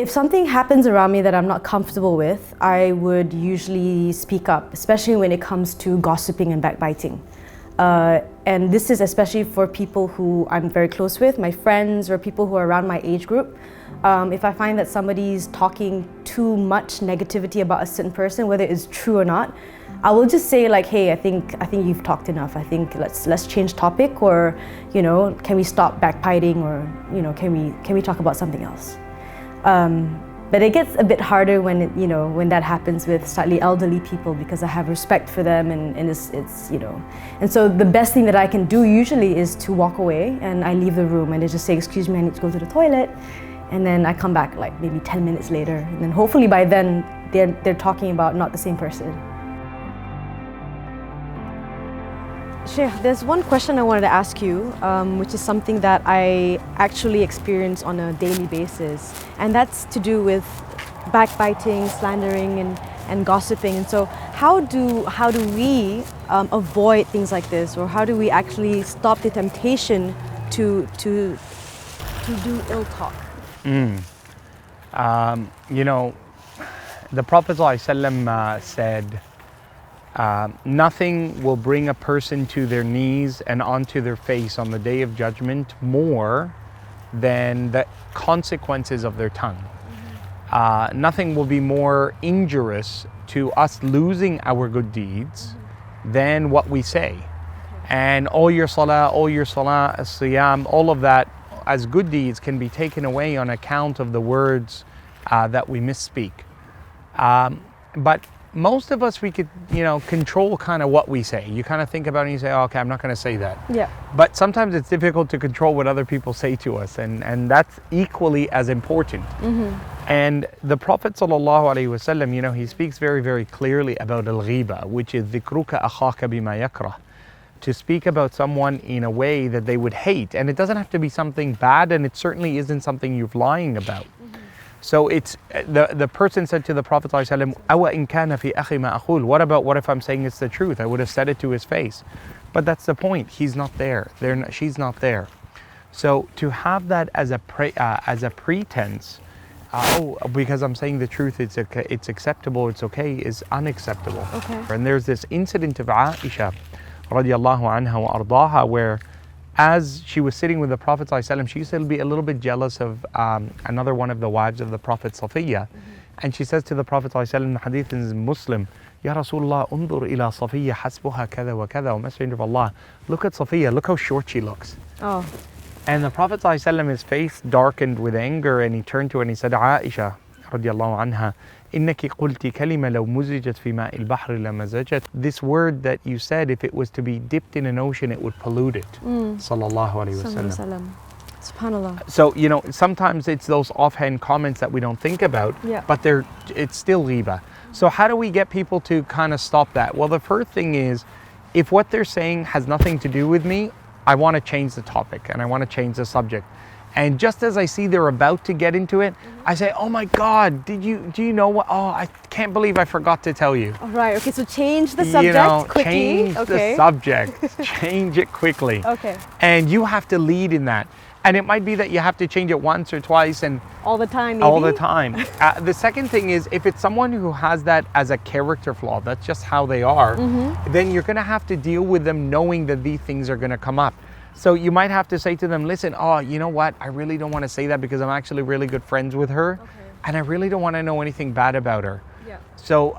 If something happens around me that I'm not comfortable with, I would usually speak up, especially when it comes to gossiping and backbiting. And this is especially for people who I'm very close with, my friends or people who are around my age group. If I find that somebody's talking too much negativity about a certain person, whether it's true or not, I will just say like, hey, I think you've talked enough. I think let's change topic, or can we stop backbiting, or can we talk about something else? But it gets a bit harder when when that happens with slightly elderly people, because I have respect for them, and it's and so the best thing that I can do usually is to walk away, and I leave the room and they just say, excuse me, I need to go to the toilet, and then I come back like maybe 10 minutes later, and then hopefully by then they're talking about not the same person. Sheikh, there's one question I wanted to ask you, which is something that I actually experience on a daily basis, and that's to do with backbiting, slandering, and gossiping. And so, how do we avoid things like this, or how do we actually stop the temptation to do ill talk? The Prophet ﷺ said, nothing will bring a person to their knees and onto their face on the day of judgment more than the consequences of their tongue. Nothing will be more injurious to us losing our good deeds than what we say. And all your salah, siyam, all of that as good deeds can be taken away on account of the words that we misspeak. But most of us, we could, control kind of what we say. You kind of think about it and you say, oh, okay, I'm not going to say that. Yeah. But sometimes it's difficult to control what other people say to us, and that's equally as important. And the Prophet ﷺ, he speaks very, very clearly about al-ghiba, which is ذِكْرُكَ أَخَاكَ بِمَا يَكْرَهُ, to speak about someone in a way that they would hate. And it doesn't have to be something bad, and it certainly isn't something you're lying about. So it's the person said to the Prophet ﷺ, أَوَ إِن كَانَ فِي أَخِي مَا أَقُولُ, what if I'm saying it's the truth? I would have said it to his face. But that's the point. He's not there. She's not there. So to have that as a pretense, because I'm saying the truth, it's acceptable, it's okay, is unacceptable. Okay. And there's this incident of Aisha radiallahu anha wa ardaha, where as she was sitting with the Prophet ﷺ, she used to be a little bit jealous of another one of the wives of the Prophet, Safiya. And she says to the Prophet ﷺ, in the hadith in Muslim, Ya Rasulullah, undur ila Safiya hasbuha kada wa kada, O Messenger of Allah, look at Safiya, look how short she looks. Oh. And the Prophet ﷺ, his face darkened with anger, and he turned to her and he said, Aisha radiallahu anha, إنك قلت كلمة لو مزجت في ماء البحر لمزجت. This word that you said, if it was to be dipped in an ocean, it would pollute it. Sallallahu alayhi wasallam. Subhanallah. So, sometimes it's those offhand comments that we don't think about, but it's still ghiba. So how do we get people to kind of stop that? Well, the first thing is, if what they're saying has nothing to do with me, I want to change the topic and I want to change the subject. And just as I see they're about to get into it, I say, oh my God, do you know what? Oh, I can't believe I forgot to tell you. All right, okay, so change the subject quickly. Change the subject, change it quickly. Okay. And you have to lead in that. And it might be that you have to change it once or twice and all the time, maybe? All the time. The second thing is, if it's someone who has that as a character flaw, that's just how they are, then you're gonna have to deal with them knowing that these things are gonna come up. So you might have to say to them, listen, oh, you know what? I really don't want to say that because I'm actually really good friends with her. Okay. And I really don't want to know anything bad about her. Yeah. So,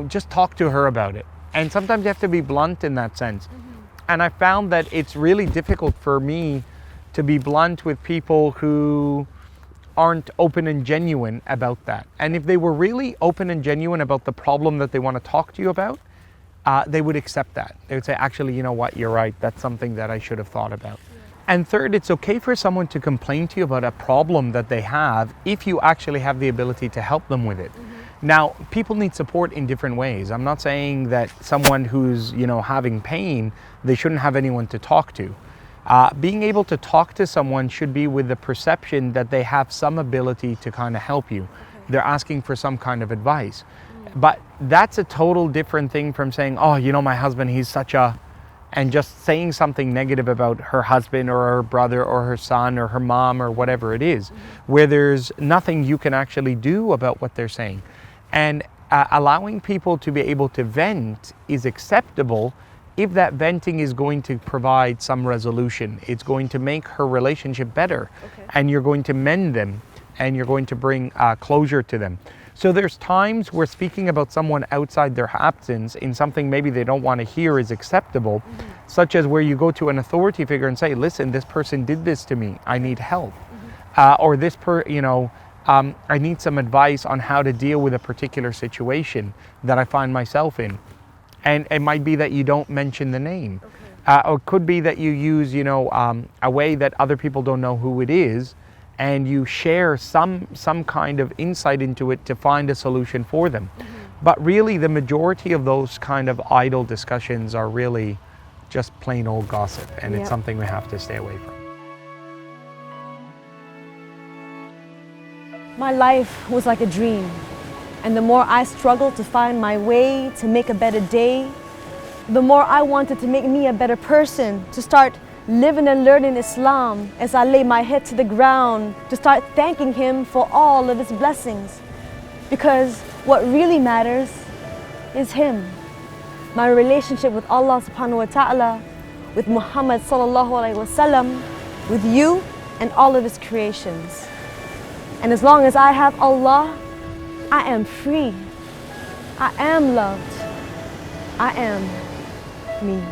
just talk to her about it. And sometimes you have to be blunt in that sense. And I found that it's really difficult for me to be blunt with people who aren't open and genuine about that. And if they were really open and genuine about the problem that they want to talk to you about, they would accept that. They would say, actually, you know what, you're right. That's something that I should have thought about. Yeah. And third, it's okay for someone to complain to you about a problem that they have if you actually have the ability to help them with it. Now, people need support in different ways. I'm not saying that someone who's, having pain, they shouldn't have anyone to talk to. Being able to talk to someone should be with the perception that they have some ability to kind of help you. Okay. They're asking for some kind of advice. But that's a total different thing from saying, oh, my husband, he's such a and just saying something negative about her husband or her brother or her son or her mom or whatever it is, where there's nothing you can actually do about what they're saying. And allowing people to be able to vent is acceptable if that venting is going to provide some resolution. It's going to make her relationship better, and you're going to mend them, and you're going to bring closure to them. So there's times where speaking about someone outside their absence in something maybe they don't want to hear is acceptable, such as where you go to an authority figure and say, listen, this person did this to me, I need help. Or this I need some advice on how to deal with a particular situation that I find myself in. And it might be that you don't mention the name. Or it could be that you use, a way that other people don't know who it is, and you share some kind of insight into it to find a solution for them. But really, the majority of those kind of idle discussions are really just plain old gossip, and it's something we have to stay away from. My life was like a dream, and the more I struggled to find my way to make a better day, the more I wanted to make me a better person, to start living and learning Islam as I lay my head to the ground, to start thanking Him for all of His blessings. Because what really matters is Him. My relationship with Allah subhanahu wa ta'ala, with Muhammad sallallahu alaihi wasallam, with you and all of His creations. And as long as I have Allah, I am free. I am loved. I am me.